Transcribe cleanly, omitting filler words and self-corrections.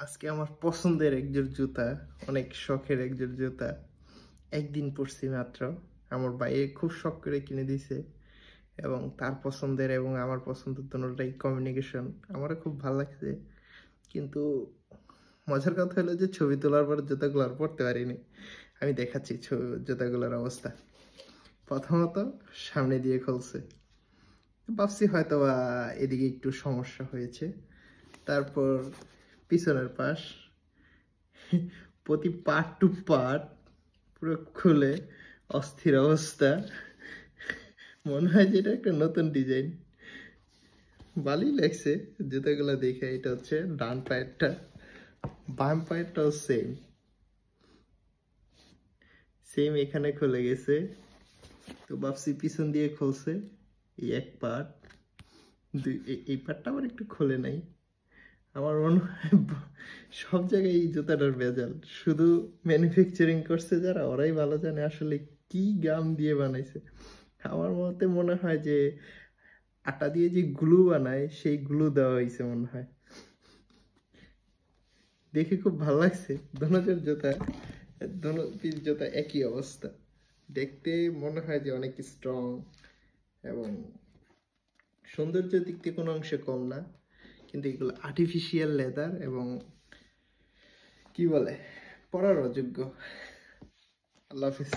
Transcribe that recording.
আজকে আমার পছন্দের একজোড় জুতা, অনেক শখের একজোড় জুতা। একদিন পরছি মাত্র। আমার ভাইয়ে খুব শখ করে কিনে দিছে এবং তার পছন্দের এবং আমার পছন্দের দুটোটাই কমিউনিকেশন। আমারও খুব ভালো লাগছে, কিন্তু মজার কথা হলো যে ছবি তোলার পর জুতাগুলো আর পরতে পারিনি। আমি দেখাচ্ছি জুতাগুলোর অবস্থা। প্রথমত সামনে দিয়ে খুলছে, ভাবছি হয়তো বা এদিকে একটু সমস্যা হয়েছে। তারপর পিছনের পাশ, প্রতি পার্ট টু পার্ট পুরো খুলে অস্থির অবস্থা। মনে হয় যে এটা একটা নতুন ডিজাইন। ভালোই লাগছে জুতাগুলো দেখে। এটা হচ্ছে ডান পায়েরটা, বাম পায়েরটাও সেম সেম এখানে খুলে গেছে। তো ভাবছি পিছন দিয়ে খুলছে এই এক পার্ট, এই পার্টটা আবার একটু খুলে নাই। আমার মনে হয় সব জায়গায় এই জুতাটার ভেজাল। শুধু ম্যানুফ্যাকচারিং করছে যারা, ওরাই ভালো জানে আসলে কি গাম দিয়ে বানাইছে। আমার মতে মনে হয় যে আটা দিয়ে যে গ্লু বানায় সেই গ্লু দেওয়া হয়েছে মনে হয়। দেখে খুব ভালো লাগছে। দোনোটার জুতা, দোনো পিস জুতা একই অবস্থা। দেখতে মনে হয় যে অনেক স্ট্রং এবং সৌন্দর্যের দিক থেকে কোনো অংশে কম না, কিন্তু এগুলো আর্টিফিশিয়াল লেদার এবং কি বলে পরার অযোগ্য। আল্লাহ হাফিজ।